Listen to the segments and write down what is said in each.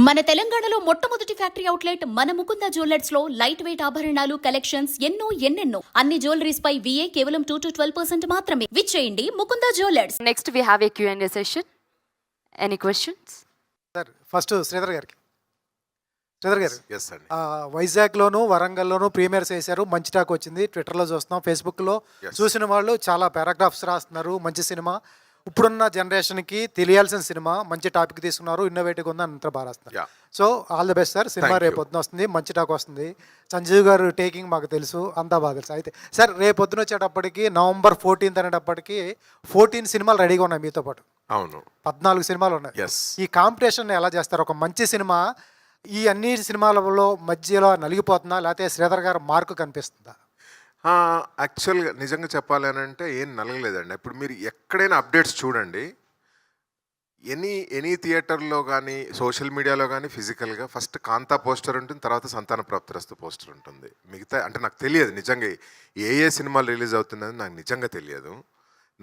మన తెలంగాణలో మొట్టమొదటి ఫ్యాక్టరీ అవుట్లెట్ మన ముకుంద జ్యువెలర్స్ లో లైట్ వెయిట్ ఆభరణాలు కలెక్షన్స్ ఎన్నెన్నో అన్ని జ్యువెలరీస్ పై VA కేవలం 2 to 12% మాత్రమే. విచ్చేయండి Mukunda jewellers. Next we have a Q&A session. Any questions? Sir first Sridhar garu yes అండి. వైజాగ్లోను వరంగల్లోను ప్రీమియర్స్ వేశారు, మంచి టాక్ వచ్చింది. ట్విట్టర్లో చూస్తున్నాం, ఫేస్బుక్లో Yes. చూసిన వాళ్ళు చాలా పారాగ్రాఫ్స్ రాస్తున్నారు. మంచి సినిమా, ఇప్పుడున్న జనరేషన్కి తెలియాల్సిన సినిమా, మంచి టాపిక్ తీసుకున్నారు, ఇన్నోవేటివ్గా ఉంది, అంతా బాగా రాస్తున్నారు. Yeah. So all the best sir. Cinema Thank you. రేపొద్దున వస్తుంది, మంచి టాక్ వస్తుంది. సంజీవ్ గారు టేకింగ్ మాకు తెలుసు, అంతా బాగా తెలుసు. అయితే సార్ రేపొద్దున వచ్చేటప్పటికి November 14th అనేటప్పటికి 14 సినిమాలు రెడీగా ఉన్నాయి మీతో పాటు. అవును. 14 సినిమాలు ఉన్నాయి. ఎస్. ఈ కాంపిటీషన్ ఎలా చేస్తారు? ఒక మంచి సినిమా ఈ అన్ని సినిమాలలో మధ్యలో నలిగిపోతుందా, లేకపోతే శ్రీధర్ గారు మార్కు కనిపిస్తుందా? యాక్చువల్గా నిజంగా చెప్పాలి అని అంటే ఏం నలగలేదండి. ఇప్పుడు మీరు ఎక్కడైనా అప్డేట్స్ చూడండి, ఎనీ థియేటర్లో కానీ సోషల్ మీడియాలో కానీ ఫిజికల్గా ఫస్ట్ కాంతా పోస్టర్ ఉంటుంది, తర్వాత సంతాన ప్రాప్తిరస్తు పోస్టర్ ఉంటుంది. మిగతా అంటే నాకు తెలియదు నిజంగా ఏ సినిమాలు రిలీజ్ అవుతుందని నాకు నిజంగా తెలియదు.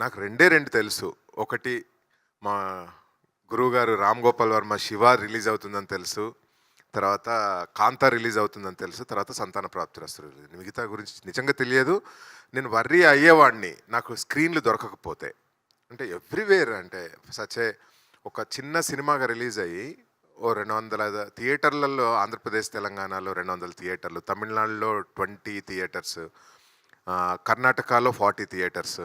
నాకు రెండు తెలుసు. ఒకటి మా గురువుగారు రామ్ గోపాల్ వర్మ శివ రిలీజ్ అవుతుందని తెలుసు, తర్వాత కాంతా రిలీజ్ అవుతుందని తెలుసు, తర్వాత సంతాన ప్రాప్తిరస్తు రిలీజ్. మిగతా గురించి నిజంగా తెలియదు. నేను వర్రీ అయ్యేవాడిని నాకు స్క్రీన్లు దొరకకపోతే. అంటే ఎవ్రీవేర్ అంటే సచే ఒక చిన్న సినిమాగా రిలీజ్ అయ్యి 200 థియేటర్లలో, ఆంధ్రప్రదేశ్ తెలంగాణలో 200 థియేటర్లు, తమిళనాడులో 20 థియేటర్స్, కర్ణాటకలో 40 థియేటర్స్,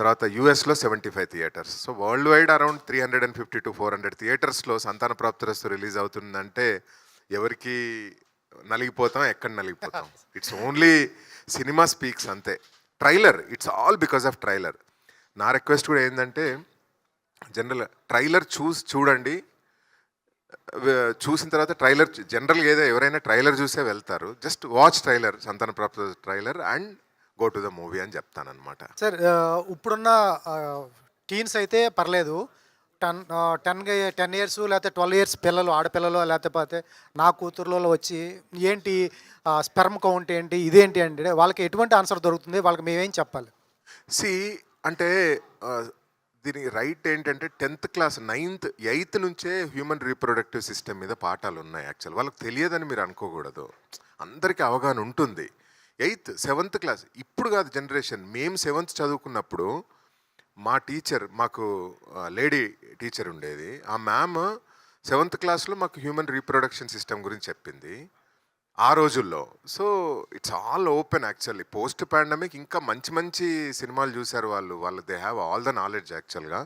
తర్వాత యూఎస్లో 75 theatres. So world wide around 350 to 400 థియేటర్స్లో సంతాన ప్రాప్తిరస్తు రిలీజ్ అవుతుందంటే ఎవరికి నలిగిపోతాం, ఎక్కడ నలిగిపోతాం. ఇట్స్ ఓన్లీ సినిమా స్పీక్స్ అంతే. Trailer, it's all because of trailer. నా రిక్వెస్ట్ కూడా ఏంటంటే జనరల్ ట్రైలర్ చూడండి. చూసిన తర్వాత ట్రైలర్ జనరల్గా ఎవరైనా ట్రైలర్ చూసే వెళ్తారు. జస్ట్ వాచ్ ట్రైలర్, సంతాన ప్రాప్తి trailer and go to the movie అని చెప్తానమాట. సార్ ఇప్పుడున్న టీన్స్ అయితే పర్లేదు, 10 years లేకపోతే 12 years పిల్లలు, ఆడపిల్లలు, లేకపోతే నా కూతుర్లలో వచ్చి ఏంటి స్పెర్మ్ కౌంట్ ఏంటి, ఇదేంటి అంటే వాళ్ళకి ఎటువంటి ఆన్సర్ దొరుకుతుంది? వాళ్ళకి మేమేం చెప్పాలి? అంటే దీనికి రైట్ ఏంటంటే 10th class 9th 8th నుంచే హ్యూమన్ రీప్రొడక్టివ్ సిస్టమ్ మీద పాఠాలు ఉన్నాయి. యాక్చువల్ వాళ్ళకి తెలియదని మీరు అనుకోకూడదు, అందరికీ అవగాహన ఉంటుంది. 8th 7th class ఇప్పుడు కాదు జనరేషన్. మేము 7th చదువుకున్నప్పుడు మా టీచర్, మాకు లేడీ టీచర్ ఉండేది. ఆ మ్యామ్ 7th classలో మాకు హ్యూమన్ రీప్రొడక్షన్ సిస్టమ్ గురించి చెప్పింది ఆ రోజుల్లో. So it's all open actually. Post pandemic ఇంకా మంచి సినిమాలు చూశారు వాళ్ళు. They have all the knowledge యాక్చువల్గా.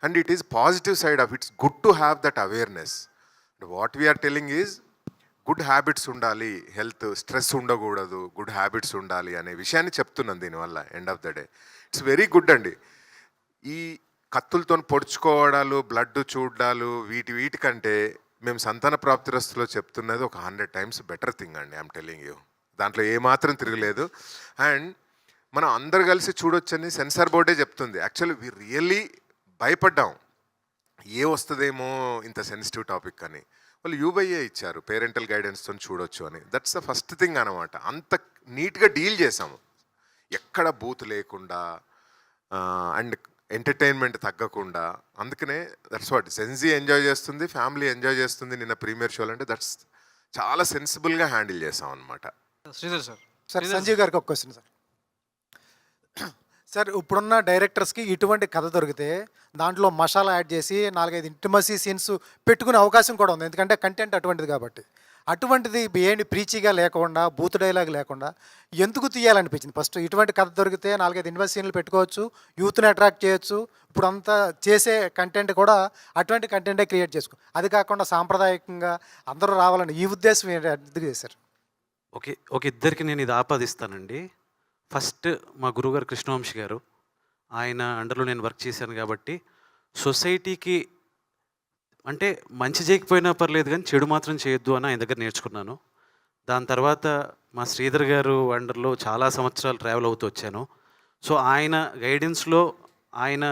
And it is positive side of it's good to have that awareness. What we are telling is good habits ఉండాలి, హెల్త్ స్ట్రెస్ ఉండకూడదు, good habits ఉండాలి అనే విషయాన్ని చెప్తున్నాను దీనివల్ల. End of the day it's very good అండి. ఈ కత్తులతో పొడుచుకోవడాలు, బ్లడ్ చూడాలు, వీటికంటే మేము సంతాన ప్రాప్తిరస్తులో చెప్తున్నది ఒక 100 times బెటర్ థింగ్ అండి. ఐఎమ్ టెలింగ్ యూ, దాంట్లో ఏమాత్రం తిరగలేదు. అండ్ మనం అందరు కలిసి చూడొచ్చని సెన్సార్ బోర్డే చెప్తుంది. యాక్చువల్లీ వి రియల్లీ భయపడ్డాం, వస్తుందేమో ఇంత సెన్సిటివ్ టాపిక్ అని. వాళ్ళు యూబైఏ ఇచ్చారు, పేరెంటల్ గైడెన్స్తో చూడొచ్చు అని. దట్స్ ద ఫస్ట్ థింగ్ అనమాట. అంత నీట్గా డీల్ చేసాము, ఎక్కడ బూత్ లేకుండా అండ్ ఎంటర్టైన్మెంట్ తగ్గకుండా. అందుకనే దట్స్ వాట్ సెన్జీ ఎంజాయ్ చేస్తుంది, ఫ్యామిలీ ఎంజాయ్ చేస్తుంది. నిన్న ప్రీమియర్ షోలు అంటే దట్స్ చాలా సెన్సిబుల్గా హ్యాండిల్ చేసాం అనమాట. శ్రీధర్ సార్ సంజీవ్ గారికి ఒక క్వశ్చన్ సార్. సార్ ఇప్పుడున్న డైరెక్టర్స్కి ఇటువంటి కథ దొరికితే దాంట్లో మసాలా యాడ్ చేసి 4-5 ఇంటిమసీ సీన్స్ పెట్టుకునే అవకాశం కూడా ఉంది, ఎందుకంటే కంటెంట్ అటువంటిది కాబట్టి. అటువంటిది ఏంటి ప్రీచిగా లేకుండా, బూత్ డైలాగ్ లేకుండా ఎందుకు తీయాలనిపించింది? ఫస్ట్ ఇటువంటి కథ దొరికితే 4-5 ఇంటిమసీ సీన్లు పెట్టుకోవచ్చు, యూత్ని అట్రాక్ట్ చేయొచ్చు. ఇప్పుడు అంతా చేసే కంటెంట్ కూడా అటువంటి కంటెంటే క్రియేట్ చేసుకో, అది కాకుండా సాంప్రదాయకంగా అందరూ రావాలని ఈ ఉద్దేశం ఎందుకు చేశారు? ఒక ఇద్దరికి నేను ఇది ఆపాదిస్తానండి. ఫస్ట్ మా గురువుగారు కృష్ణవంశీ గారు, ఆయన అండర్లో నేను వర్క్ చేశాను కాబట్టి సొసైటీకి అంటే మంచి చేయకపోయినా పర్లేదు కానీ చెడు మాత్రం చేయొద్దు అని ఆయన దగ్గర నేర్చుకున్నాను. దాని తర్వాత మా శ్రీధర్ గారు అండర్లో చాలా సంవత్సరాలు ట్రావెల్ అవుతూ వచ్చాను. సో ఆయన గైడెన్స్లో, ఆయన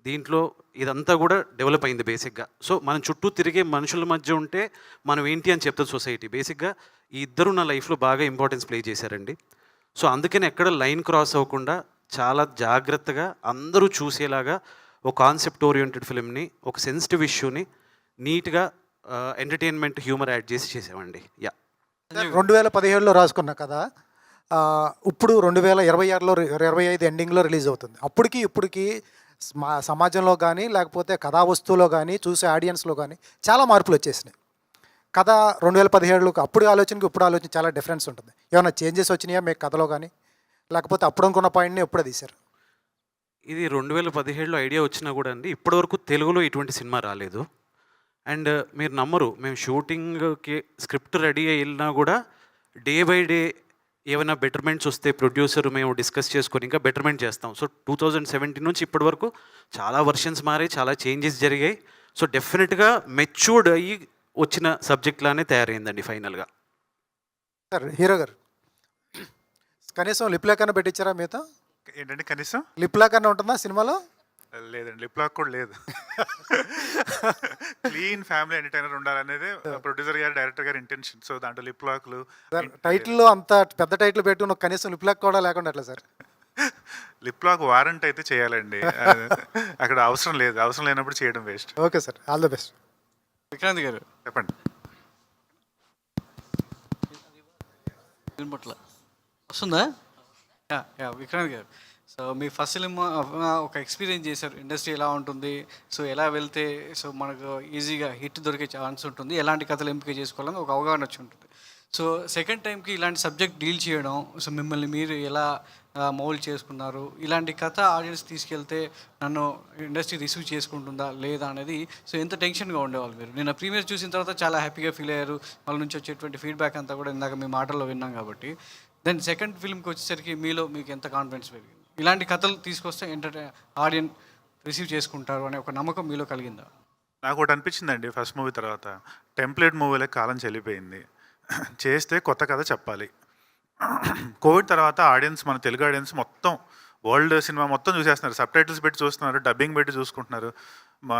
దీంట్లో ఇదంతా కూడా డెవలప్ అయింది బేసిక్గా. సో మనం చుట్టూ తిరిగే మనుషుల మధ్య ఉంటే మనం ఏంటి అని చెప్తుంది సొసైటీ. బేసిక్గా ఈ ఇద్దరు నా లైఫ్లో బాగా ఇంపార్టెన్స్ ప్లే చేశారండి. సో అందుకని ఎక్కడ లైన్ క్రాస్ అవ్వకుండా చాలా జాగ్రత్తగా అందరూ చూసేలాగా ఒక కాన్సెప్ట్ ఓరియంటెడ్ ఫిలింని, ఒక సెన్సిటివ్ ఇష్యూని నీట్గా ఎంటర్టైన్మెంట్ హ్యూమర్ యాడ్ చేసి చేసామండి. యా 2017లో రాసుకున్న కథ ఇప్పుడు 2026లో 25 ఎండింగ్లో రిలీజ్ అవుతుంది. అప్పటికి ఇప్పటికి సమాజంలో కానీ లేకపోతే కథా వస్తువులో కానీ చూసే ఆడియన్స్లో కానీ చాలా మార్పులు వచ్చేసినాయి. కథ 2017లోకి అప్పుడు ఆలోచనకి ఇప్పుడు ఆలోచన చాలా డిఫరెన్స్ ఉంటుంది. ఏమైనా చేంజెస్ వచ్చినాయా మీకు కథలో కానీ, లేకపోతే అప్పుడు అనుకున్న పాయింట్ని ఎప్పుడే తీశారు? ఇది 2017లో ఐడియా వచ్చినా కూడా అండి ఇప్పటివరకు తెలుగులో ఇటువంటి సినిమా రాలేదు. అండ్ మీరు నమ్మరు, మేము షూటింగ్కి స్క్రిప్ట్ రెడీ అయ్యి వెళ్ళినా కూడా డే బై డే ఏమైనా బెటర్మెంట్స్ వస్తే ప్రొడ్యూసర్ మేము డిస్కస్ చేసుకొని ఇంకా బెటర్మెంట్ చేస్తాం. సో 2017 నుంచి ఇప్పటి వరకు చాలా వర్షన్స్ మారాయి, చాలా చేంజెస్ జరిగాయి. సో డెఫినెట్గా మెచ్యూర్డ్ అయ్యి వచ్చిన సబ్జెక్ట్ లానే తయారైందండి ఫైనల్గా. సార్ హీరో గారు కనీసం లిప్ లాక్ అన్న పెట్టించారా మీతో? ఏంటంటే కనీసం లిప్ లాక్ అన్న ఉంటుందా సినిమాలో? లేదండి, లిప్ లాక్ కూడా లేదు. క్లీన్ ఫ్యామిలీ ఎంటర్టైనర్ ఉండాలనేది ప్రొడ్యూసర్ గారు డైరెక్టర్ గారి ఇంటెన్షన్. సో దాంట్లో లిప్ లాక్లు సార్ టైటిల్లో అంత పెద్ద టైటిల్ పెట్టుకుని కనీసం లిప్ లాక్ కూడా లేకుండా ఎట్లా సార్? లిప్ లాక్ వారంట్ అయితే చేయాలండి. అక్కడ అవసరం లేదు, అవసరం లేనప్పుడు చేయడం waste. Okay sir, all the best. Vikrant గారు చెప్పండి. వినపట్ల వస్తుందా? విక్రాంత్ గారు, సో మీ ఫస్ట్ ఫిలిం ఒక ఎక్స్పీరియన్స్ చేశారు, ఇండస్ట్రీ ఎలా ఉంటుంది, సో ఎలా వెళ్తే సో మనకు ఈజీగా హిట్ దొరికే ఛాన్స్ ఉంటుంది, ఎలాంటి కథలు ఎంపిక చేసుకోవాలని ఒక అవగాహన వచ్చి ఉంటుంది. సో సెకండ్ టైంకి ఇలాంటి సబ్జెక్ట్ డీల్ చేయడం, సో మిమ్మల్ని మీరు ఎలా మౌల్డ్ చేసుకున్నారు, ఇలాంటి కథ ఆడియన్స్ తీసుకెళ్తే నన్ను ఇండస్ట్రీ రిసీవ్ చేసుకుంటుందా లేదా అనేది, సో ఎంత టెన్షన్గా ఉండేవాళ్ళు మీరు? నేను ప్రీమియర్ చూసిన తర్వాత చాలా హ్యాపీగా ఫీల్ అయ్యారు, వాళ్ళ నుంచి వచ్చేటువంటి ఫీడ్బ్యాక్ అంతా కూడా ఇందాక మీ మాటల్లో విన్నాం కాబట్టి. దెన్ సెకండ్ ఫిల్మ్కి వచ్చేసరికి మీకు ఎంత కాన్ఫిడెన్స్ పెరిగింది? ఇలాంటి కథలు తీసుకొస్తే ఆడియన్స్ రిసీవ్ చేసుకుంటారు అనే ఒక నమ్మకం మీలో కలిగిందా? నాకు ఒకటి అనిపించిందండి ఫస్ట్ మూవీ తర్వాత, టెంప్లెట్ మూవీలే కాలం చెల్లిపోయింది, చేస్తే కొత్త కథ చెప్పాలి. కోవిడ్ తర్వాత ఆడియన్స్, మన తెలుగు ఆడియన్స్ మొత్తం వరల్డ్ సినిమా మొత్తం చూసేస్తున్నారు, సబ్ టైటిల్స్ పెట్టి చూస్తున్నారు, డబ్బింగ్ పెట్టి చూసుకుంటున్నారు. మా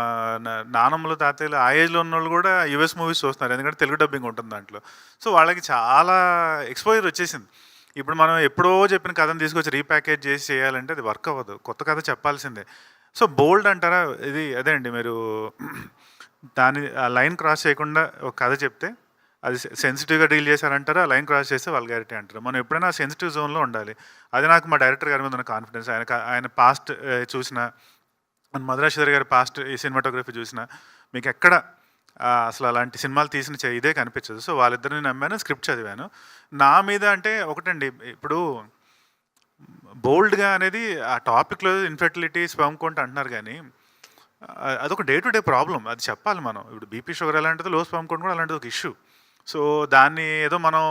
నానమ్మలు తాతయ్యలు ఆ ఏజ్లో ఉన్న వాళ్ళు కూడా యూఎస్ మూవీస్ చూస్తున్నారు, ఎందుకంటే తెలుగు డబ్బింగ్ ఉంటుంది దాంట్లో. సో వాళ్ళకి చాలా ఎక్స్పోజర్ వచ్చేసింది. ఇప్పుడు మనం ఎప్పుడో చెప్పిన కథను తీసుకొచ్చి రీప్యాకేజ్ చేసి చేయాలంటే అది వర్క్ అవ్వదు, కొత్త కథ చెప్పాల్సిందే. సో బోల్డ్ అంటారా, ఇది అదే అండి, మీరు దాని ఆ లైన్ క్రాస్ చేయకుండా ఒక కథ చెప్తే అది సెన్సిటివ్గా డీల్ చేశారంటారా, లైన్ క్రాస్ చేస్తే వల్గారిటీ అంటారు. మనం ఎప్పుడైనా సెన్సిటివ్ జోన్లో ఉండాలి. అది నాకు మా డైరెక్టర్ గారి మీద ఉన్న కాన్ఫిడెన్స్. ఆయన పాస్ట్ చూసిన, మధురాశ్వరి గారి పాస్ట్ ఈ సినిమాటోగ్రఫీ చూసిన, మీకు ఎక్కడ అసలు అలాంటి సినిమాలు తీసిన ఇదే కనిపించదు. సో వాళ్ళిద్దరిని నమ్మాను, స్క్రిప్ట్ చదివాను. నా మీద అంటే ఒకటండి, ఇప్పుడు బోల్డ్గా అనేది ఆ టాపిక్లో ఇన్ఫెర్టిలిటీ, స్పెర్మ్ కౌంట్ అంటున్నారు, కానీ అదొక డే టు డే ప్రాబ్లం, అది చెప్పాలి మనం. ఇప్పుడు బీపీ షుగర్ ఎలాంటిదో, లో స్పెర్మ్ కౌంట్ కూడా అలాంటిది ఒక ఇష్యూ. సో దాన్ని ఏదో మనం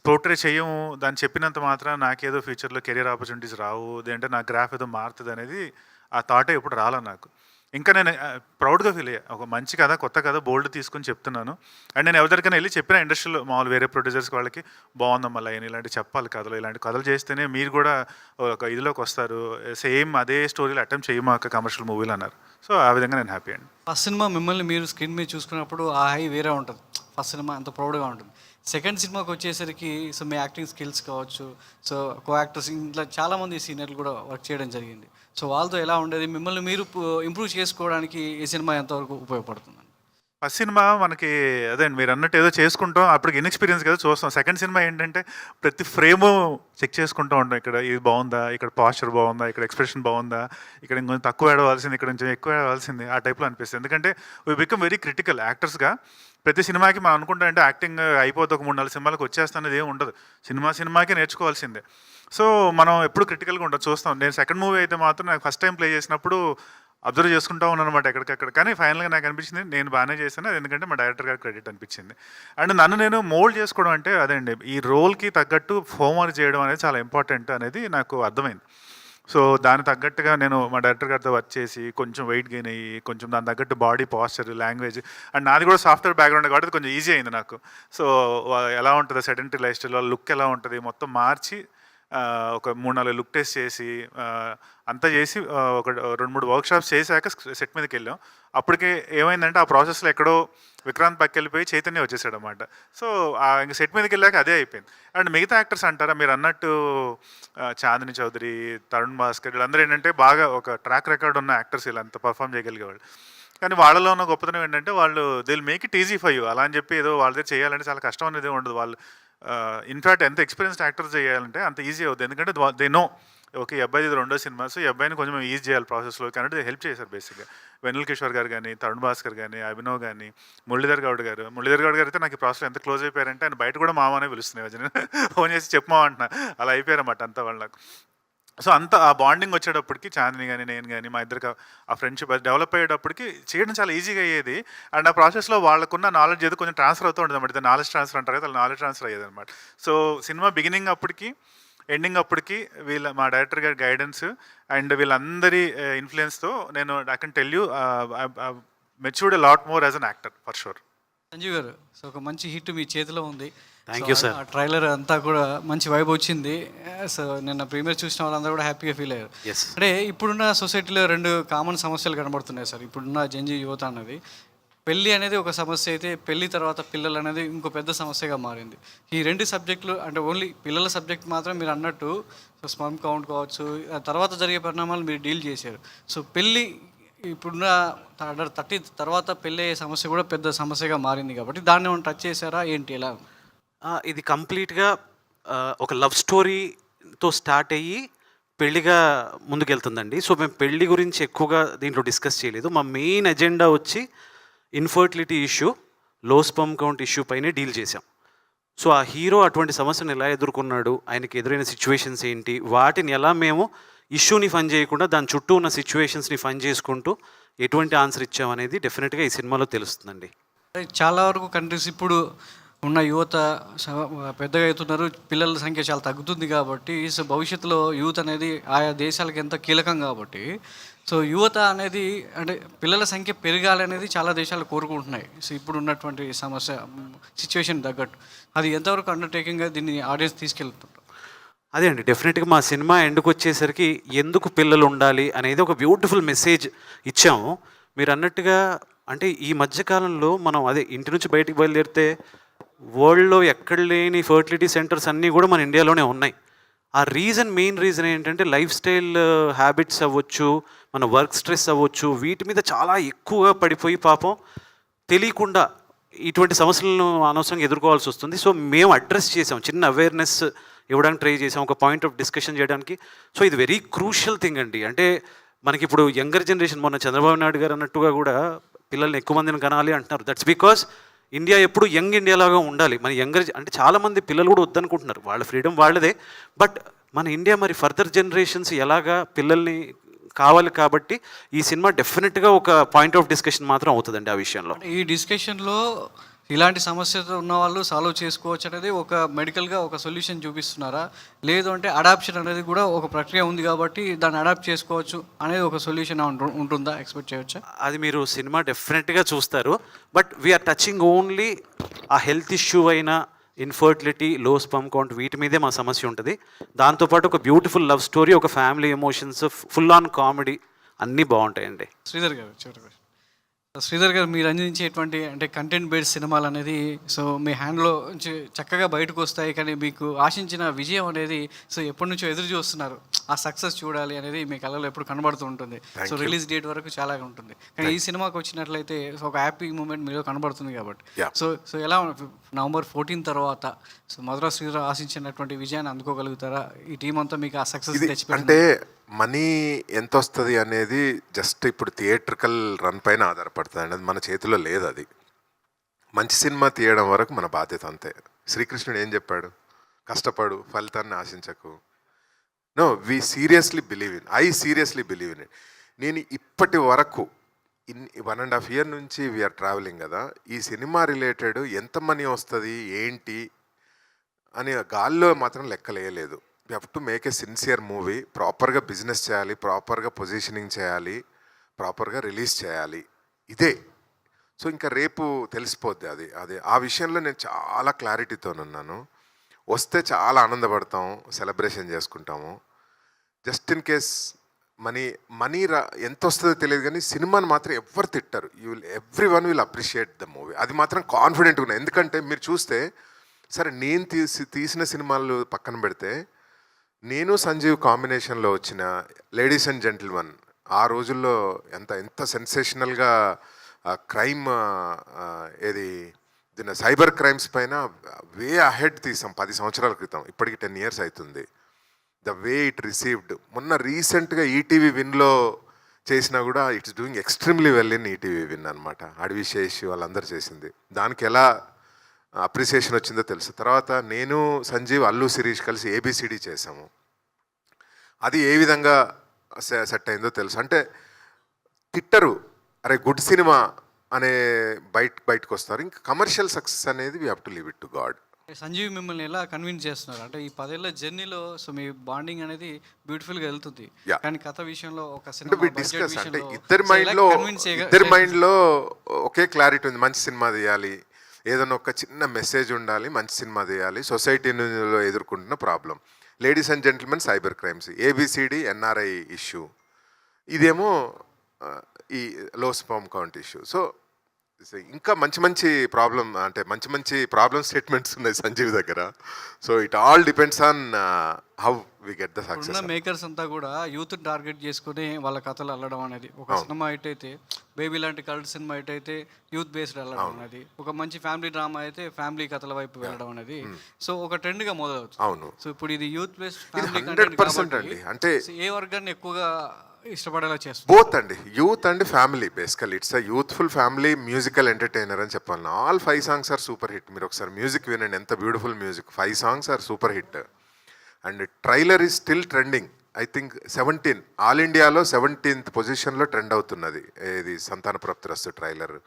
పోర్ట్రే చేయము, దాన్ని చెప్పినంత మాత్రం నాకేదో ఫ్యూచర్లో కెరియర్ ఆపర్చునిటీస్ రావు, లేదంటే నా గ్రాఫ్ ఏదో మారుతుంది అనేది ఆ థాటే ఎప్పుడు రాలే నాకు. ఇంకా నేను ప్రౌడ్గా ఫీల్ అయ్యా, ఒక మంచి కథ, కొత్త కథ, బోల్డ్ తీసుకొని చెప్తున్నాను. అండ్ నేను ఎవరికైనా వెళ్ళి చెప్పిన ఇండస్ట్రీలో మామూలు వేరే ప్రొడ్యూసర్స్ వాళ్ళకి, బాగుందమ్మా లైన్, ఇలాంటి చెప్పాలి కథలు, ఇలాంటి కథలు చేస్తేనే మీరు కూడా ఒక ఇదిలోకి వస్తారు, సేమ్ అదే స్టోరీలు అటెంప్ట్ చేయమాక కమర్షియల్ మూవీలు అన్నారు. సో ఆ విధంగా నేను హ్యాపీ అండి. ఫస్ట్ సినిమా మిమ్మల్ని మీరు స్క్రీన్ మీద చూసుకున్నప్పుడు ఆ హై వేరే ఉంటుంది, ఫస్ట్ సినిమా అంత ప్రౌడ్గా ఉంటుంది. సెకండ్ సినిమాకి వచ్చేసరికి సో మీ యాక్టింగ్ స్కిల్స్ కావచ్చు, సో కో యాక్టర్స్, ఇంట్లో చాలామంది సీనియర్లు కూడా వర్క్ చేయడం జరిగింది. సో వాళ్ళతో ఎలా ఉండేది, మిమ్మల్ని మీరు ఇంప్రూవ్ చేసుకోవడానికి ఈ సినిమా ఎంతవరకు ఉపయోగపడుతుంది? ఫస్ట్ సినిమా మనకి అదే మీరు అన్నట్టు ఏదో చేసుకుంటాం, అప్పటికి ఇన్ఎక్స్పీరియన్స్ కదా చూస్తాం. సెకండ్ సినిమా ఏంటంటే ప్రతి ఫ్రేము చెక్ చేసుకుంటూ ఉంటాం, ఇక్కడ ఇది బాగుందా, ఇక్కడ పాస్చర్ బాగుందా, ఇక్కడ ఎక్స్ప్రెషన్ బాగుందా, ఇక్కడ ఇంకొంచెం తక్కువ ఆడవలసింది, ఇక్కడ కొంచెం ఎక్కువ ఆడవలసింది, ఆ టైప్లో అనిపిస్తుంది. ఎందుకంటే వీ బికమ్ వెరీ క్రిటికల్ యాక్టర్స్గా. ప్రతి సినిమాకి మనం అనుకుంటా అంటే యాక్టింగ్ అయిపోతే ఒక 3-4 సినిమాలకు వచ్చేస్తానేది ఏమి ఉండదు, సినిమాకి నేర్చుకోవాల్సిందే. సో మనం ఎప్పుడు క్రిటికల్గా ఉండదు, చూస్తాం. నేను సెకండ్ మూవీ అయితే మాత్రం నాకు ఫస్ట్ టైం ప్లే చేసినప్పుడు అబ్జర్వ్ చేసుకుంటా ఉన్నాను అనమాట ఎక్కడికక్కడ. కానీ ఫైనల్గా నాకు అనిపించింది నేను బాగానే చేశాను, ఎందుకంటే మా డైరెక్టర్ గారికి క్రెడిట్ అనిపించింది. అండ్ నన్ను నేను మోల్డ్ చేసుకోవడం అంటే అదే అండి, ఈ రోల్కి తగ్గట్టు హోంవర్క్ చేయడం అనేది చాలా ఇంపార్టెంట్ అనేది నాకు అర్థమైంది. సో దానికి తగ్గట్టుగా నేను మా డైరెక్టర్ గారితో వర్క్ చేసి కొంచెం వెయిట్ గెయిన్ అయ్యి, కొంచెం దాని తగ్గట్టు బాడీ పాస్చర్, లాంగ్వేజ్, అండ్ నాది కూడా సాఫ్ట్వేర్ బ్యాక్గ్రౌండ్ కాబట్టి కొంచెం ఈజీ అయింది నాకు. సో ఎలా ఉంటుంది సెడెంటరీ లైఫ్ స్టైల్, లుక్ ఎలా ఉంటుంది మొత్తం మార్చి ఒక 3-4 లుక్ టెస్ట్ చేసి అంతా చేసి ఒక 2-3 వర్క్షాప్స్ చేశాక సెట్ మీదకి వెళ్ళాం. అప్పటికే ఏమైందంటే ఆ ప్రాసెస్లో ఎక్కడో విక్రాంత్ పక్కకి వెళ్ళిపోయి చైతన్య వచ్చేసాడు అనమాట. సో ఇంకా సెట్ మీదకి వెళ్ళాక అదే అయిపోయింది. అండ్ మిగతా యాక్టర్స్ అంటారా, మీరు అన్నట్టు చాందిని చౌదరి, తరుణ్ భాస్కర్, వీళ్ళందరూ ఏంటంటే బాగా ఒక ట్రాక్ రికార్డ్ ఉన్న యాక్టర్స్, వీళ్ళంతా పర్ఫామ్ చేయగలిగేవాళ్ళు. కానీ వాళ్ళలో ఉన్న గొప్పతనం ఏంటంటే వాళ్ళు they will make it easy for you. అలా అని చెప్పి ఏదో వాళ్ళ దగ్గర చేయాలంటే చాలా కష్టం అనేది ఉండదు. వాళ్ళు ఇన్ఫ్యాక్ట్ ఎంత ఎక్స్పీరియన్స్డ్ యాక్టర్ చేయాలంటే అంత ఈజీ అవుతుంది. ఎందుకంటే దే నో ఓకే ఈ అబ్బాయి ఇది రెండో సినిమా, సో ఈ అబ్బాయిని కొంచెం ఈజీ చేయాలి ప్రాసెస్లో కాబట్టి హెల్ప్ చేశారు బేసిక్గా. వెన్నెల కిషోర్ గారు కానీ, తరుణ్ భాస్కర్ కానీ, అభినవ్ కానీ, మురళీధర్ గౌడ్ గారు అయితే నాకు ఈ ప్రాసెస్లో ఎంత క్లోజ్ అయిపోయారంటే ఆయన బయట కూడా మామ అనే పిలుస్తున్నాయి, ఫోన్ చేసి చెప్పమా అంటున్నా, అలా అయిపోయారన్నమాట అంతా వాళ్ళకు. సో అంత ఆ బాండింగ్ వచ్చేటప్పటికి చాందిని కానీ నేను కానీ మా ఇద్దరికి ఆ ఫ్రెండ్షిప్ డెవలప్ అయ్యేటప్పటికి చేయడం చాలా ఈజీగా అయ్యేది. అండ్ ఆ ప్రాసెస్లో వాళ్ళకున్న నాలెడ్జ్ ఏదో కొంచెం ట్రాన్స్ఫర్ అవుతూ ఉంటుంది అన్నమాట. నాలెడ్జ్ ట్రాన్స్ఫర్ అంటారు కదా, అలా నాలెడ్జ్ ట్రాన్స్ఫర్ అయ్యేది అనమాట. సో సినిమా బిగినింగ్ అప్పటికి ఎండింగ్ అప్పటికి మా డైరెక్టర్ గారి గైడెన్స్ అండ్ వీళ్ళందరి ఇన్ఫ్లుయెన్స్తో నేను I can tell you matured a lot more as an actor for sure. Sanjeev గారు, సో ఒక మంచి హిట్ మీ చేతిలో ఉంది. Thank you, sir. ఆ ట్రైలర్ అంతా కూడా మంచి వైబ్ వచ్చింది. సో నిన్న ప్రీమియర్ చూసిన వాళ్ళందరూ కూడా హ్యాపీగా ఫీల్ అయ్యారు. Yes. అంటే ఇప్పుడున్న సొసైటీలో 2 కామన్ సమస్యలు కనబడుతున్నాయి సార్. ఇప్పుడున్న జంజీ యువత అన్నది పెళ్ళి అనేది ఒక సమస్య అయితే, పెళ్ళి తర్వాత పిల్లలు అనేది ఇంకో పెద్ద సమస్యగా మారింది. ఈ 2 సబ్జెక్టులు అంటే ఓన్లీ పిల్లల సబ్జెక్ట్ మాత్రం మీరు అన్నట్టు స్పర్మ్ కౌంట్ కావచ్చు, ఆ తర్వాత జరిగే పరిణామాలు మీరు డీల్ చేశారు. సో పెళ్ళి ఇప్పుడున్న 30 తర్వాత పెళ్ళి అయ్యే సమస్య కూడా పెద్ద సమస్యగా మారింది కాబట్టి దాన్ని ఏమైనా టచ్ చేశారా ఏంటి ఎలా? ఇది కంప్లీట్గా ఒక లవ్ స్టోరీతో స్టార్ట్ అయ్యి పెళ్ళిగా ముందుకెళ్తుందండి. సో మేము పెళ్ళి గురించి ఎక్కువగా దీంట్లో డిస్కస్ చేయలేదు. మా మెయిన్ ఎజెండా వచ్చి ఇన్ఫర్టిలిటీ ఇష్యూ, లో స్పర్మ్ కౌంట్ ఇష్యూ పైనే డీల్ చేశాం. సో ఆ హీరో అటువంటి సమస్యను ఎలా ఎదుర్కొన్నాడు, ఆయనకి ఎదురైన సిచ్యువేషన్స్ ఏంటి, వాటిని ఎలా మేము ఇష్యూని ఫన్ చేయకుండా దాని చుట్టూ ఉన్న సిచ్యువేషన్స్ని ఫన్ చేసుకుంటూ ఎటువంటి ఆన్సర్ ఇచ్చామనేది డెఫినెట్గా ఈ సినిమాలో తెలుస్తుందండి. చాలా వరకు కంట్రీస్ ఇప్పుడు ఉన్న యువత పెద్దగా అవుతున్నారు, పిల్లల సంఖ్య చాలా తగ్గుతుంది కాబట్టి సో భవిష్యత్తులో యూత్ అనేది ఆయా దేశాలకు ఎంత కీలకం కాబట్టి సో యువత అనేది అంటే పిల్లల సంఖ్య పెరగాలనేది చాలా దేశాలు కోరుకుంటున్నాయి. సో ఇప్పుడు ఉన్నటువంటి సమస్య సిచ్యువేషన్ తగ్గట్టు అది ఎంతవరకు అండర్టేకింగ్గా దీన్ని ఆడియన్స్ తీసుకెళ్తుంటారు? అదే అండి, డెఫినెట్గా మా సినిమా ఎండ్కి వచ్చేసరికి ఎందుకు పిల్లలు ఉండాలి అనేది ఒక బ్యూటిఫుల్ మెసేజ్ ఇచ్చాము. మీరు అన్నట్టుగా అంటే ఈ మధ్యకాలంలో మనం అదే ఇంటి నుంచి బయటికి బయలుదేరితే వరల్డ్లో ఎక్కడ లేని ఫర్టిలిటీ సెంటర్స్ అన్నీ కూడా మన ఇండియాలోనే ఉన్నాయి. ఆ మెయిన్ రీజన్ ఏంటంటే లైఫ్ స్టైల్ హ్యాబిట్స్ అవ్వచ్చు, మన వర్క్ స్ట్రెస్ అవ్వచ్చు, వీటి మీద చాలా ఎక్కువగా పడిపోయి పాపం తెలియకుండా ఇటువంటి సమస్యలను అనవసరంగా ఎదుర్కోవాల్సి వస్తుంది. సో మేము అడ్రస్ చేసాం, చిన్న అవేర్నెస్ ఇవ్వడానికి ట్రై చేసాం, ఒక పాయింట్ ఆఫ్ డిస్కషన్ చేయడానికి. సో ఇది వెరీ క్రూషియల్ థింగ్ అండి. అంటే మనకి ఇప్పుడు యంగర్ జనరేషన్, మొన్న చంద్రబాబు నాయుడు గారు అన్నట్టుగా కూడా పిల్లల్ని ఎక్కువ మందిని కనాలి అంటున్నారు. దట్స్ బికాస్ ఇండియా ఎప్పుడు యంగ్ ఇండియాలాగా ఉండాలి. మన అంటే చాలామంది పిల్లలు కూడా వద్దనుకుంటున్నారు, వాళ్ళ ఫ్రీడమ్ వాళ్ళదే. బట్ మన ఇండియా మరి ఫర్దర్ జనరేషన్స్ ఎలాగా పిల్లల్ని కావాలి కాబట్టి ఈ సినిమా డెఫినెట్గా ఒక పాయింట్ ఆఫ్ డిస్కషన్ మాత్రం అవుతుందండి ఆ విషయంలో. ఈ డిస్కషన్లో ఇలాంటి సమస్యతో ఉన్న వాళ్ళు సాల్వ్ చేసుకోవచ్చు అనేది ఒక మెడికల్గా ఒక సొల్యూషన్ చూపిస్తున్నారా, లేదు అంటే అడాప్షన్ అనేది కూడా ఒక ప్రక్రియ ఉంది కాబట్టి దాన్ని అడాప్ట్ చేసుకోవచ్చు అనేది ఒక సొల్యూషన్ ఉంటుందా, ఎక్స్పెక్ట్ చేయవచ్చా? అది మీరు సినిమా డెఫినెట్గా చూస్తారు. బట్ వీఆర్ టచింగ్ ఓన్లీ ఆ హెల్త్ ఇష్యూ అయిన ఇన్ఫర్టిలిటీ, లో స్పర్మ్ కౌంట్, వీటి మీదే మా సమస్య ఉంటుంది. దాంతోపాటు ఒక బ్యూటిఫుల్ లవ్ స్టోరీ, ఒక family emotions, full on comedy అన్నీ బాగుంటాయండి. శ్రీధర్ గారు చివరి శ్రీధర్ గారు మీరు అందించేటువంటి అంటే కంటెంట్ బేస్డ్ సినిమాలు అనేది సో మీ హ్యాండ్లో నుంచి చక్కగా బయటకు వస్తాయి, కానీ మీకు ఆశించిన విజయం అనేది సో ఎప్పటి నుంచో ఎదురు చూస్తున్నారు, ఆ సక్సెస్ చూడాలి అనేది మీ కళలో ఎప్పుడు కనబడుతూ ఉంటుంది. సో రిలీజ్ డేట్ వరకు చాలా ఉంటుంది, కానీ ఈ సినిమాకి వచ్చినట్లయితే ఒక హ్యాపీ మూమెంట్ మీలో కనబడుతుంది కాబట్టి సో ఎలా November 14 తర్వాత సో మధురా శ్రీధర్ ఆశించినటువంటి విజయాన్ని అందుకోగలుగుతారా? ఈ టీం అంతా మీకు ఆ సక్సెస్ తెచ్చిపెట్టింది అంటే మనీ ఎంత వస్తుంది అనేది జస్ట్ ఇప్పుడు థియేట్రికల్ రన్ పైన ఆధారపడుతుంది అండి, అది మన చేతిలో లేదు. అది మంచి సినిమా తీయడం వరకు మన బాధ్యత అంతే. శ్రీకృష్ణుడు ఏం చెప్పాడు? కష్టపడు, ఫలితాన్ని ఆశించకు. No, I seriously believe in it. నేను ఇప్పటి వరకు 1.5 year నుంచి వీఆర్ ట్రావెలింగ్ కదా, ఈ సినిమా రిలేటెడ్ ఎంత మనీ వస్తుంది ఏంటి అని గాల్లో మాత్రం లెక్కలేయలేదు. We have to make a sincere movie, ప్రాపర్గా బిజినెస్ చేయాలి, ప్రాపర్గా పొజిషనింగ్ చేయాలి, ప్రాపర్గా రిలీజ్ చేయాలి, ఇదే. సో ఇంకా రేపు తెలిసిపోద్ది అది ఆ విషయంలో నేను చాలా క్లారిటీతో ఉన్నాను. వస్తే చాలా ఆనందపడతాం, సెలబ్రేషన్ చేసుకుంటాము. జస్ట్ ఇన్ కేస్ మనీ ఎంత వస్తుందో తెలియదు, కానీ సినిమాని మాత్రం ఎవరు తిట్టారు. Everyone will appreciate the movie. అది మాత్రం కాన్ఫిడెంట్గా ఉన్నాయి. ఎందుకంటే మీరు చూస్తే సరే నేను తీసిన సినిమాలు పక్కన పెడితే, నేను సంజీవ్ కాంబినేషన్లో వచ్చిన లేడీస్ అండ్ జెంటిల్మెన్ ఆ రోజుల్లో ఎంత సెన్సేషనల్గా క్రైమ్ ఏది దీని సైబర్ క్రైమ్స్ పైన వే అహెడ్ తీసాం 10 సంవత్సరాల క్రితం. ఇప్పటికి 10 years అవుతుంది. The way it received. మొన్న రీసెంట్గా ఈటీవీ విన్లో చేసినా కూడా it's doing extremely well in ETV win అనమాట. అడవి శేష్ వాళ్ళందరూ చేసింది. దానికి ఎలా అప్రిసియేషన్ వచ్చిందో తెలుసు. తర్వాత నేను సంజీవ్ అల్లు శిరీష్ కలిసి ఏబిసిడి చేసాము. అది ఏ విధంగా సెట్ అయిందో తెలుసు. అంటే తిట్టరు, అరే గుడ్ సినిమా అనే బయటకు వస్తారు. ఇంకా కమర్షియల్ సక్సెస్ అనేది we have to leave it to God. Sanjeev మిమ్మల్ని ఎలా కన్విన్స్ చేస్తున్నారు అంటే ఈ 10 ఏళ్ల జర్నీలో సో మీ బాండింగ్ అనేది బ్యూటిఫుల్గా వెళ్తుంది. Yeah. కానీ కథ విషయంలో ఒక అంటే సినిమా వి budget డిస్కస్ అంటే విషయంలో ఇద్దరి so ఎలా convince ఇద్దరి మైండ్లో ఒకే క్లారిటీ ఉంది. మంచి సినిమా తీయాలి, ఏదైనా ఒక చిన్న మెసేజ్ ఉండాలి, మంచి సినిమా తీయాలి, సొసైటీలో ఎదుర్కొంటున్న problem. Ladies and gentlemen cyber crimes, ABCD NRI issue, ఇదేమో ఈ లో స్పర్మ్ కౌంట్ ఇష్యూ. సో ఇంకా మంచి ప్రాబ్లం అంటే మంచి ప్రాబ్లమ్ స్టేట్మెంట్స్ ఉన్నాయి సంజీవ్ దగ్గర. So it all depends on how we get the ఉన్న సక్సెస్. మేకర్స్ అంతా కూడా యూత్ టార్గెట్ చేసుకుని వాళ్ళ కథలు అల్లడం అనేది ఒక సినిమా అయితే బేబీ లాంటి కల్ట్ సినిమా అయితే యూత్ బేస్డ్ వెళ్ళడం అనేది, ఒక మంచి ఫ్యామిలీ డ్రామా అయితే ఫ్యామిలీ కథల వైపు వెళ్ళడం అనేది సో ఒక ట్రెండ్గా మొదలవుతుంది. అవును, సో ఇప్పుడు ఇది యూత్ బేస్డ్ ఇది ఫ్యామిలీ 100% అండి. అంటే ఏ వర్గాన్ని ఎక్కువగా ఇష్టపడేలా చేస్తుంది? బోత్ అండి, youth and family. Basically it's a youthful family musical entertainer అని చెప్పాలి. All 5 songs are super hit. మీరు ఒకసారి మ్యూజిక్ వినండి, ఎంత beautiful music. 5 songs are super hit. And trailer is still trending. I think 17 all ఇండియాలో 17th పొజిషన్లో trend అవుతున్నది ఇది Santhana Prapthirasthu trailer.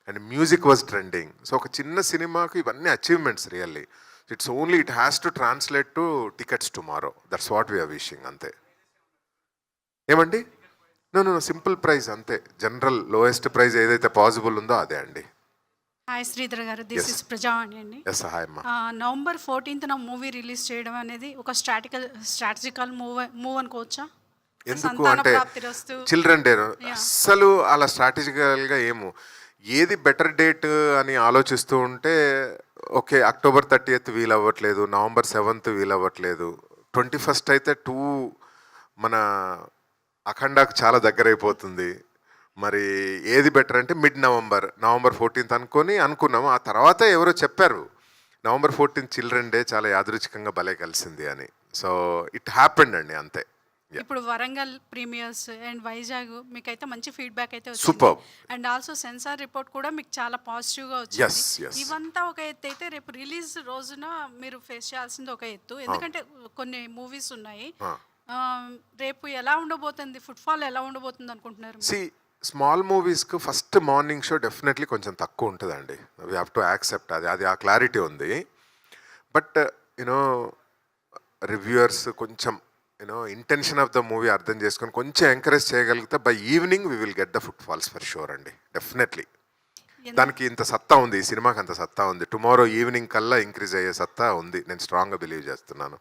And music was trending. So ఒక చిన్న సినిమాకు ఇవన్నీ achievements really. It's only it has to translate to tickets tomorrow. That's what we're wishing. అంతే. ఏమండి? నో సింపుల్ ప్రైస్ అంతే. జనరల్ లోయెస్ట్ ప్రైస్ ఏదైతే పాసిబుల్ ఉందో అదే అండి. హాయ్ శ్రీధర్ గారు, దిస్ ఇస్ ప్రజావాణి అండి. ఎస్ హాయ్ అమ్మా. నవంబర్ 14th మూవీ రిలీజ్ చేయడం అనేది ఒక స్ట్రాటజికల్ మూవ్ అనుకోవచ్చా? ఎందుకు సంతాన అంటే ప్రాప్తిరస్తు. చిల్డ్రన్ డే అస్సలు అలా స్ట్రాటజికల్గా ఏమో ఏది బెటర్ డేట్ అని ఆలోచిస్తూ ఉంటే ఓకే అక్టోబర్ 30th వీలు అవ్వట్లేదు, నవంబర్ 7th వీలు అవ్వట్లేదు, 21st అయితే మన అఖండాకు చాలా దగ్గర అయిపోతుంది. మరి ఏది బెటర్ అంటే నవంబర్ 14th అనుకున్నాము. ఆ తర్వాత ఎవరో చెప్పారు నవంబర్ 14th చిల్డ్రన్ డే చాలా యాదృచ్ఛికంగా భలే కలిసింది అని. సో ఇట్ హ్యాపెండ్ అండి, అంతే. ఇప్పుడు వరంగల్ ప్రీమియర్స్ అండ్ వైజాగ్ మీకైతే మంచి ఫీడ్బ్యాక్ అయితే Superb. And also censor report కూడా మీకు చాలా పాజిటివ్గా Yes, వచ్చింది. yes. ఇవంతా ఒక ఎత్తు అయితే రేపు రిలీజ్ రోజున మీరు ఫేస్ చేయాల్సింది ఒక ఎత్తు. ఎందుకంటే కొన్ని మూవీస్ ఉన్నాయి. రేపు ఎలా ఉండబోతుంది, ఫుట్ఫాల్ ఎలా ఉండబోతుంది అనుకుంటున్నారు? స్మాల్ మూవీస్కి ఫస్ట్ మార్నింగ్ షో డెఫినెట్లీ కొంచెం తక్కువ ఉంటుందండి. వీ హ్యావ్ టు యాక్సెప్ట్ అది ఆ క్లారిటీ ఉంది. బట్ యూనో రివ్యూయర్స్ కొంచెం ఇంటెన్షన్ ఆఫ్ ద మూవీ అర్థం చేసుకొని కొంచెం ఎంకరేజ్ చేయగలిగితే by evening we will get the footfalls for sure అండి, డెఫినెట్లీ. దానికి ఇంత సత్తా ఉంది, ఈ సినిమాకి అంత సత్తా ఉంది. టుమారో ఈవినింగ్ కల్లా ఇంక్రీజ్ అయ్యే సత్తా ఉంది, నేను స్ట్రాంగ్గా బిలీవ్ చేస్తున్నాను.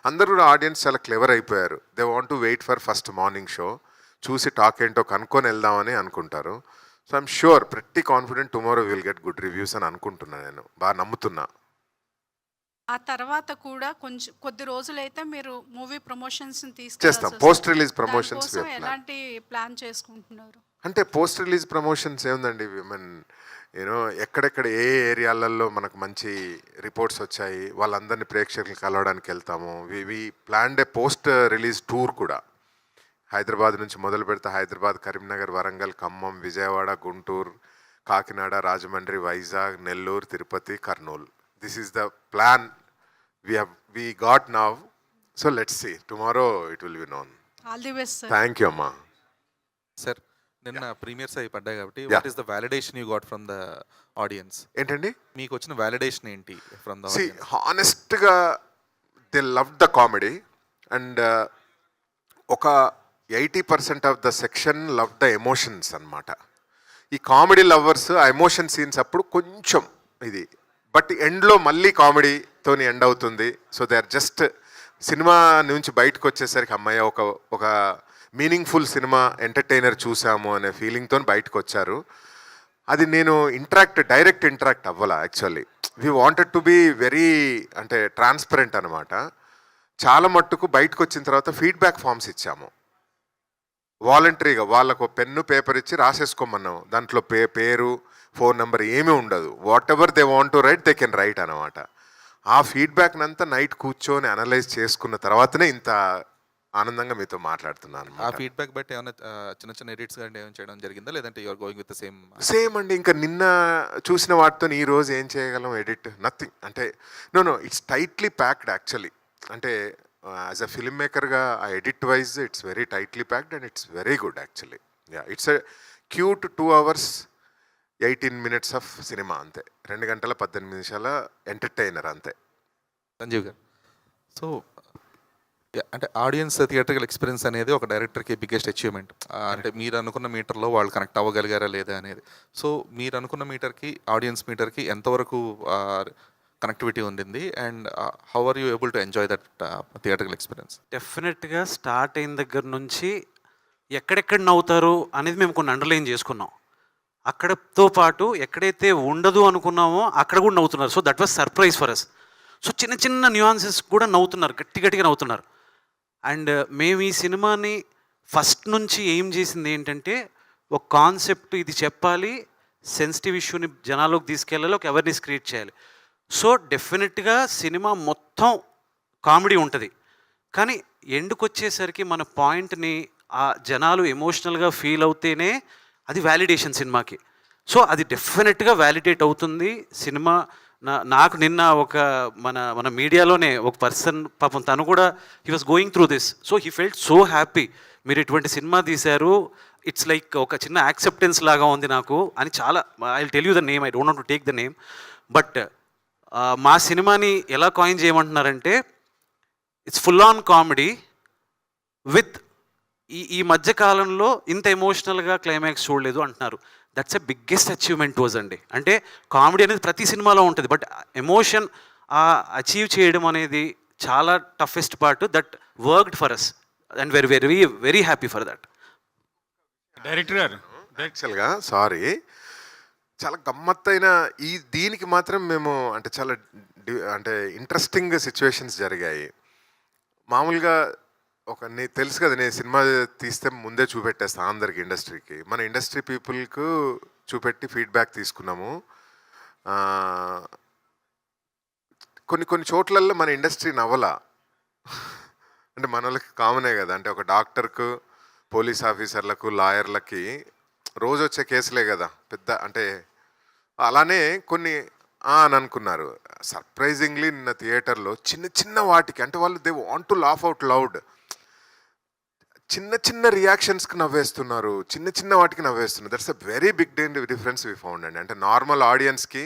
అందరూ కూడా ఆడియన్స్ చాలా క్లెవర్ అయిపోయారు. They want to wait for first morning show, చూసి టాక్ ఏంటో కనుక్కొని వెళ్దామని అనుకుంటారు. So I'm sure pretty confident tomorrow will get good reviews అని అనుకుంటున్నాను, నేను బాగా నమ్ముతున్నా. ఆ తర్వాత కూడా కొద్ది రోజులైతే మీరు మూవీ ప్రమోషన్స్ చేస్తాం. పోస్ట్ రిలీజ్ ప్రమోషన్స్ ఎలాంటి ప్లాన్ చేసుకుంటున్నారు? అంటే పోస్ట్ రిలీజ్ ప్రమోషన్స్ ఏముందండి, ఎక్కడెక్కడ ఏ ఏరియాలలో మనకు మంచి రిపోర్ట్స్ వచ్చాయి వాళ్ళందరినీ ప్రేక్షకులు కలవడానికి వెళ్తాము. వి ప్లాన్డ్ ఏ పోస్ట్ రిలీజ్ టూర్ కూడా. హైదరాబాద్ నుంచి మొదలు పెడితే Hyderabad, Karimnagar, Warangal, Khammam, Vijayawada, Guntur, Kakinada, Rajahmundry, Vizag, Nellore, Tirupati, Kurnool. This is the plan we got now. So let's see. Tomorrow it will be known. All the best, sir. Thank you, Amma. Sir నిన్న ప్రీమియర్స్ అయి పడ్డాయి కాబట్టి what is the validation you got from the audience? ఏంటండి మీకు వచ్చిన validation ఏంటి from the See, honestగా they loved the comedy and ఒక 80% of the section love the emotions అన్నమాట. ఈ కామెడీ లవర్స్ ఆ ఎమోషన్ సీన్స్ అప్పుడు కొంచెం ఇది, బట్ ఎండ్లో మళ్ళీ కామెడీతో ఎండ్ అవుతుంది. So they are just cinema నుంచి బయటకు వచ్చేసరికి అమ్మాయి ఒక మీనింగ్ఫుల్ సినిమా ఎంటర్టైనర్ చూసాము అనే ఫీలింగ్తో బయటకు వచ్చారు. అది నేను డైరెక్ట్ ఇంటరాక్ట్ అవ్వాలా. Actually we wanted to be very అంటే ట్రాన్స్పరెంట్ అనమాట. చాలా మట్టుకు బయటకు వచ్చిన తర్వాత ఫీడ్బ్యాక్ ఫామ్స్ ఇచ్చాము. వాలంటరీగా వాళ్ళకు పెన్ను పేపర్ ఇచ్చి రాసేసుకోమన్నాం. దాంట్లో పేరు ఫోన్ నెంబర్ ఏమీ ఉండదు. What ever they want to right they can write అనమాట. ఆ ఫీడ్బ్యాక్నంతా నైట్ కూర్చొని అనలైజ్ చేసుకున్న తర్వాతనే ఇంత ఆనందంగా మీతో మాట్లాడుతున్నాను. ఆ ఫీడ్బ్యాక్ బట్టి ఏమైనా చిన్న చిన్న ఎడిట్స్ కానీ ఏమైనా చేయడం జరిగిందా, లేదంటే you are going with the same? Same అండి. ఇంకా నిన్న చూసిన వాటితో ఈ రోజు ఏం చేయగలం? Edit nothing. అంటే no it's tightly packed actually. అంటే యాజ్ అ ఫిల్మ్ మేకర్గా ఆ edit wise it's very tightly packed and it's very good actually. It's a cute 2 hours 18 minutes of సినిమా అంతే. 2 గంటల 18 నిమిషాల ఎంటర్టైనర్ అంతే. సంజీవ్ గారు, సో అంటే ఆడియన్స్ థియేటర్కల్ ఎక్స్పీరియన్స్ అనేది ఒక డైరెక్టర్కి బిగ్గెస్ట్ అచీవ్మెంట్. అంటే మీరు అనుకున్న మీటర్లో వాళ్ళు కనెక్ట్ అవ్వగలిగారా లేదా అనేది. సో మీరు అనుకున్న మీటర్కి ఆడియన్స్ మీటర్కి ఎంతవరకు కనెక్టివిటీ ఉండింది, and how are you able to enjoy that theatrical experience? డెఫినెట్గా స్టార్ట్ అయిన దగ్గర నుంచి ఎక్కడెక్కడ నవ్వుతారు అనేది మేము కొన్ని అండర్లైన్ చేసుకున్నాం. అక్కడతో పాటు ఎక్కడైతే ఉండదు అనుకున్నామో అక్కడ కూడా నవ్వుతున్నారు. So that was surprise for us. So చిన్న చిన్న న్యూయాన్సెస్ కూడా నవ్వుతున్నారు, గట్టిగా నవ్వుతున్నారు. అండ్ మేము ఈ సినిమాని ఫస్ట్ నుంచి ఏం చేసింది ఏంటంటే, ఒక కాన్సెప్ట్ ఇది చెప్పాలి, సెన్సిటివ్ ఇష్యూని జనాల్లోకి తీసుకెళ్ళాలి, ఒక అవేర్నెస్ క్రియేట్ చేయాలి. సో డెఫినెట్గా సినిమా మొత్తం కామెడీ ఉంటుంది, కానీ ఎండ్కి వచ్చేసరికి మన పాయింట్ని ఆ జనాలు ఎమోషనల్గా ఫీల్ అవుతేనే అది వ్యాలిడేషన్ సినిమాకి. సో అది డెఫినెట్గా వ్యాలిడేట్ అవుతుంది సినిమా. నాకు నిన్న ఒక మన మీడియాలోనే ఒక పర్సన్ పాపం తను కూడా he was going through this. So he felt so happy, మీరు ఇటువంటి సినిమా తీశారు, ఇట్స్ లైక్ ఒక చిన్న యాక్సెప్టెన్స్ లాగా ఉంది నాకు అని. చాలా I will tell you the name, I don't want to take the name, but మా సినిమాని ఎలా కాయిన్ చేయమంటున్నారంటే, it's full on comedy with ఈ మధ్య కాలంలో ఇంత ఎమోషనల్గా క్లైమాక్స్ చూడలేదు అంటున్నారు. That's a biggest achievement was అండి. అంటే కామెడీ అనేది ప్రతి సినిమాలో ఉంటుంది, బట్ ఎమోషన్ అచీవ్ చేయడం అనేది చాలా toughest part. That worked for us and very very very happy for that. Director గారు యాక్చువల్గా సారీ, చాలా గమ్మత్తైన దీనికి మాత్రం మేము అంటే చాలా అంటే ఇంట్రెస్టింగ్ సిచ్యువేషన్స్ జరిగాయి. మామూలుగా తెలుసు కదా, నేను సినిమా తీస్తే ముందే చూపెట్టేస్తాను అందరికి, ఇండస్ట్రీకి. మన ఇండస్ట్రీ పీపుల్కు చూపెట్టి ఫీడ్బ్యాక్ తీసుకున్నాము. కొన్ని చోట్లలో మన ఇండస్ట్రీ నవ్వలా. అంటే మన వాళ్ళకి కామనే కదా, అంటే ఒక డాక్టర్కు, పోలీస్ ఆఫీసర్లకు, లాయర్లకి రోజు వచ్చే కేసులే కదా పెద్ద. అంటే అలానే కొన్ని అని అనుకున్నారు. సర్ప్రైజింగ్లీ నిన్న థియేటర్లో చిన్న వాటికి, అంటే వాళ్ళు they want to laugh out loud, చిన్న రియాక్షన్స్కి నవ్వేస్తున్నారు, చిన్న వాటికి నవ్వేస్తున్నారు. That's a very big difference we found అండి. అంటే నార్మల్ ఆడియన్స్కి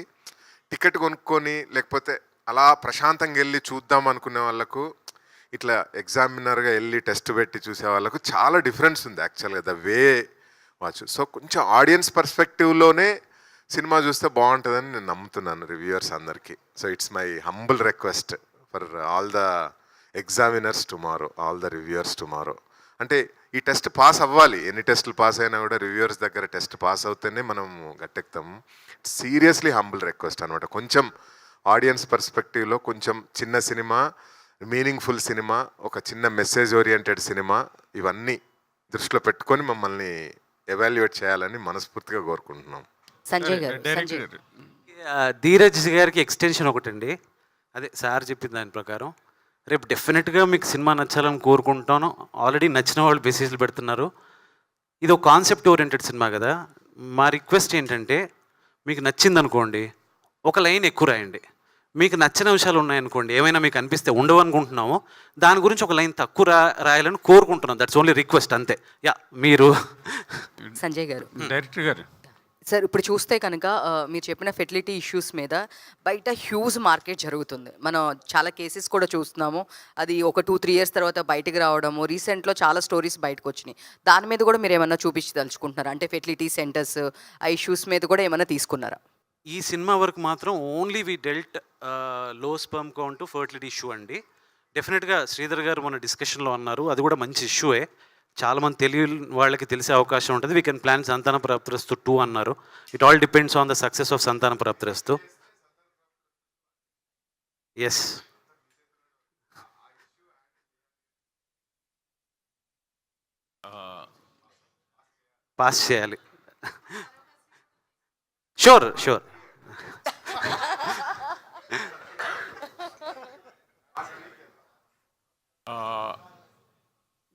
టికెట్ కొనుక్కొని లేకపోతే అలా ప్రశాంతంగా వెళ్ళి చూద్దాం అనుకునే వాళ్ళకు, ఇట్లా ఎగ్జామినర్గా వెళ్ళి టెస్ట్ పెట్టి చూసే వాళ్ళకు చాలా డిఫరెన్స్ ఉంది యాక్చువల్గా ద వే వాచ్. సో కొంచెం ఆడియన్స్ పర్స్పెక్టివ్లోనే సినిమా చూస్తే బాగుంటుందని నేను నమ్ముతున్నాను రివ్యూవర్స్ అందరికీ. So it's my humble request for all the examiners tomorrow, all the reviewers tomorrow. అంటే ఈ టెస్ట్ పాస్ అవ్వాలి. ఎన్ని టెస్టులు పాస్ అయినా కూడా రివ్యూవర్స్ దగ్గర టెస్ట్ పాస్ అవుతేనే మనం గట్టెక్తాము. సీరియస్లీ హంబుల్ రిక్వెస్ట్ అనమాట. కొంచెం ఆడియన్స్ పర్స్పెక్టివ్లో కొంచెం చిన్న సినిమా, మీనింగ్ఫుల్ సినిమా, ఒక చిన్న మెసేజ్ ఓరియంటెడ్ సినిమా, ఇవన్నీ దృష్టిలో పెట్టుకొని మమ్మల్ని ఎవాల్యుయేట్ చేయాలని మనస్ఫూర్తిగా కోరుకుంటున్నాం. సంజయ్ గారు, డైరెక్టర్ గారు ధీరజ్ గారికి ఎక్స్టెన్షన్ ఒకటండి, అదే సార్ చెప్పిన దాని ప్రకారం రేపు డెఫినెట్గా మీకు సినిమా నచ్చాలని కోరుకుంటాను. ఆల్రెడీ నచ్చిన వాళ్ళు మెసేజ్లు పెడుతున్నారు. ఇది ఒక కాన్సెప్ట్ ఓరియంటెడ్ సినిమా కదా. మా రిక్వెస్ట్ ఏంటంటే, మీకు నచ్చింది అనుకోండి ఒక లైన్ ఎక్కువ రాయండి. మీకు నచ్చిన విషయాలు ఉన్నాయనుకోండి, ఏమైనా మీకు అనిపిస్తే ఉండవు అనుకుంటున్నాము, దాని గురించి ఒక లైన్ తక్కువ రాయాలని కోరుకుంటున్నాం. దట్స్ ఓన్లీ రిక్వెస్ట్ అంతే. యా, మీరు సంజయ్ గారు. డైరెక్టర్ గారు సార్, ఇప్పుడు చూస్తే కనుక మీరు చెప్పిన ఫెర్టిలిటీ ఇష్యూస్ మీద బయట హ్యూజ్ మార్కెట్ జరుగుతుంది. మనం చాలా కేసెస్ కూడా చూస్తున్నాము. అది ఒక 2-3 years తర్వాత బయటకు రావడము. రీసెంట్లో చాలా స్టోరీస్ బయటకు వచ్చినాయి. దాని మీద కూడా మీరు ఏమన్నా చూపించదలుచుకుంటున్నారా? అంటే ఫెర్టిలిటీ సెంటర్స్ ఆ ఇష్యూస్ మీద కూడా ఏమన్నా తీసుకున్నారా? ఈ సినిమా వరకు మాత్రం ఓన్లీ వి డెల్ట్ లో స్పర్మ్ కౌంట్ ఫర్టిలిటీ ఇష్యూ అండి. డెఫినెట్గా శ్రీధర్ గారు మన డిస్కషన్లో అన్నారు, అది కూడా మంచి ఇష్యూయే. చాలామంది తెలియని వాళ్ళకి తెలిసే అవకాశం ఉంటుంది. వీ కెన్ ప్లాన్ సంతాన ప్రాప్తిరస్తు 2 అన్నారు. It all depends on the success of సంతాన ప్రాప్తిరస్తు. ఎస్, పాస్ చేయాలి. Sure sure.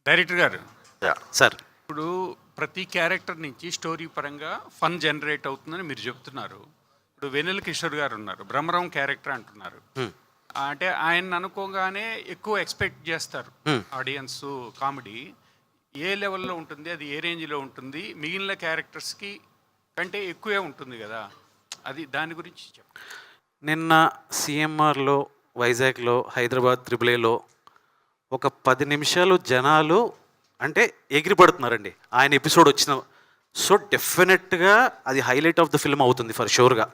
డైరెక్టర్ గారు, సార్ ఇప్పుడు ప్రతి క్యారెక్టర్ నుంచి స్టోరీ పరంగా ఫన్ జనరేట్ అవుతుందని మీరు చెప్తున్నారు. ఇప్పుడు వెన్నెల కిషోర్ గారు ఉన్నారు, భ్రమరం క్యారెక్టర్ అంటున్నారు. అంటే ఆయన అనుకోగానే ఎక్కువ ఎక్స్పెక్ట్ చేస్తారు ఆడియన్స్. కామెడీ ఏ లెవెల్లో ఉంటుంది, అది ఏ రేంజ్లో ఉంటుంది, మిగిలిన క్యారెక్టర్స్కి కంటే ఎక్కువే ఉంటుంది కదా, అది దాని గురించి చెప్పండి. నిన్న సిఎంఆర్లో, వైజాగ్లో, హైదరాబాద్ త్రిబులేలో ఒక 10 నిమిషాలు జనాలు అంటే ఎగిరిపడుతున్నారండి ఆయన ఎపిసోడ్ వచ్చిన. సో డెఫినెట్గా అది హైలైట్ ఆఫ్ ద ఫిల్మ్ అవుతుంది ఫర్ షూర్గా.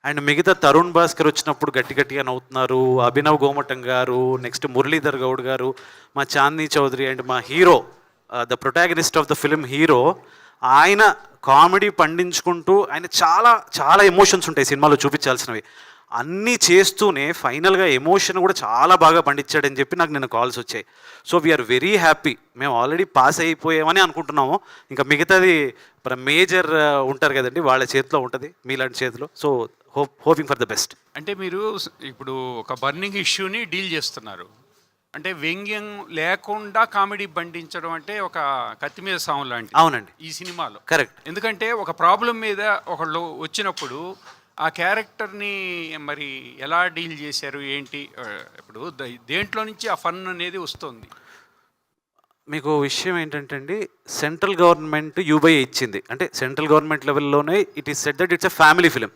అండ్ మిగతా తరుణ్ భాస్కర్ వచ్చినప్పుడు గట్టి గట్టిగా నవ్వుతున్నారు, అభినవ్ గోమటం గారు, నెక్స్ట్ మురళీధర్ గౌడ్ గారు, మా చాందనీ చౌదరి అండ్ మా hero, the protagonist of the film hero, ఆయన కామెడీ పండించుకుంటూ ఆయన చాలా చాలా ఎమోషన్స్ ఉంటాయి సినిమాలో చూపించాల్సినవి అన్నీ చేస్తూనే ఫైనల్గా ఎమోషన్ కూడా చాలా బాగా పండించాడని చెప్పి నాకు నిన్న కాల్స్ వచ్చాయి. So we're very happy. మేము ఆల్రెడీ పాస్ అయిపోయామని అనుకుంటున్నాము. ఇంకా మిగతాది మేజర్ ఉంటారు కదండి, వాళ్ళ చేతిలో ఉంటుంది, మీలాంటి చేతిలో. So hoping for the best. అంటే మీరు ఇప్పుడు ఒక బర్నింగ్ ఇష్యూని డీల్ చేస్తున్నారు. అంటే వ్యంగ్యం లేకుండా కామెడీ బండించడం అంటే ఒక కత్తి మీద సాము లాంటి. అవునండి, ఈ సినిమాలో కరెక్ట్. ఎందుకంటే ఒక ప్రాబ్లం మీద ఒకళ్ళు వచ్చినప్పుడు ఆ క్యారెక్టర్ని మరి ఎలా డీల్ చేశారు ఏంటి, ఇప్పుడు దేంట్లో నుంచి ఆ ఫన్ అనేది వస్తుంది. మీకు విషయం ఏంటంటే అండి, సెంట్రల్ గవర్నమెంట్ యూబై ఇచ్చింది, అంటే సెంట్రల్ గవర్నమెంట్ లెవెల్లోనే it is said that it's a family film.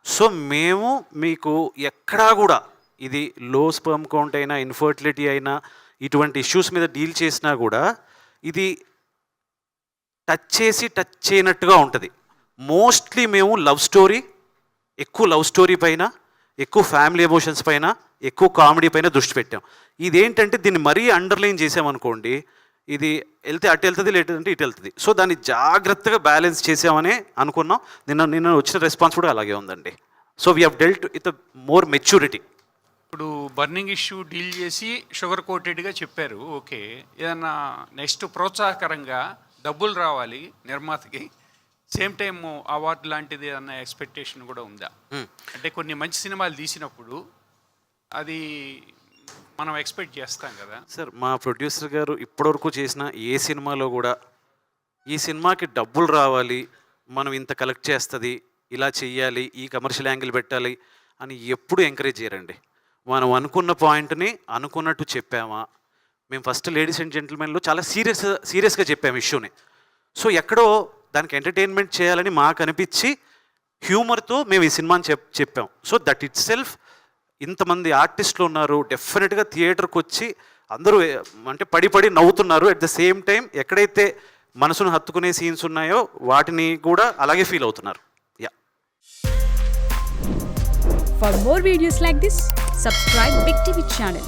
So మేము మీకు ఎక్కడా కూడా ఇది లో స్పర్మ్ కౌంట్ అయినా, ఇన్ఫర్టిలిటీ అయినా, ఇటువంటి ఇష్యూస్ మీద డీల్ చేసినా కూడా ఇది టచ్ చేయనట్టుగా ఉంటుంది. మోస్ట్లీ మేము లవ్ స్టోరీ, ఎక్కువ లవ్ స్టోరీ పైన, ఎక్కువ ఫ్యామిలీ ఎమోషన్స్ పైన, ఎక్కువ కామెడీ పైన దృష్టి పెట్టాం. ఇదేంటంటే దీన్ని మరీ అండర్లైన్ చేసామనుకోండి, ఇది వెళ్తే అటు వెళ్తుంది, లేదంటే ఇటు వెళ్తుంది. సో దాన్ని జాగ్రత్తగా బ్యాలెన్స్ చేసామని అనుకున్నాం. నిన్న వచ్చిన రెస్పాన్స్ కూడా అలాగే ఉందండి. So we have dealt with more maturity. ఇప్పుడు బర్నింగ్ ఇష్యూ డీల్ చేసి షుగర్ కోటెడ్గా చెప్పారు, ఓకే. ఏదన్నా నెక్స్ట్ ప్రోత్సాహకరంగా డబ్బులు రావాలి నిర్మాతకి, సేమ్ టైం అవార్డు లాంటిది అన్న ఎక్స్పెక్టేషన్ కూడా ఉందా? అంటే కొన్ని మంచి సినిమాలు తీసినప్పుడు అది మనం ఎక్స్పెక్ట్ చేస్తాం కదా సార్. మా ప్రొడ్యూసర్ గారు ఇప్పటివరకు చేసిన ఏ సినిమాలో కూడా ఈ సినిమాకి డబ్బులు రావాలి, మనం ఇంత కలెక్ట్ చేస్తుంది, ఇలా చెయ్యాలి, ఈ కమర్షియల్ యాంగిల్ పెట్టాలి అని ఎప్పుడు ఎంకరేజ్ చేయరండి. మనం అనుకున్న పాయింట్ని అనుకున్నట్టు చెప్పామా. మేము ఫస్ట్ లేడీస్ అండ్ జెంటిల్మెన్లో చాలా సీరియస్గా చెప్పాము ఇష్యూని. సో ఎక్కడో దానికి ఎంటర్టైన్మెంట్ చేయాలని మాకు అనిపించి హ్యూమర్తో మేము ఈ సినిమాని చెప్పాం. సో దట్ ఇట్ సెల్ఫ్, ఇంతమంది ఆర్టిస్టులు ఉన్నారు, డెఫినెట్గా థియేటర్కి వచ్చి అందరూ అంటే పడి నవ్వుతున్నారు. అట్ ద సేమ్ టైం ఎక్కడైతే మనసును హత్తుకునే సీన్స్ ఉన్నాయో వాటిని కూడా అలాగే ఫీల్ అవుతున్నారు. Yeah. For more videos like this, subscribe Big TV channel.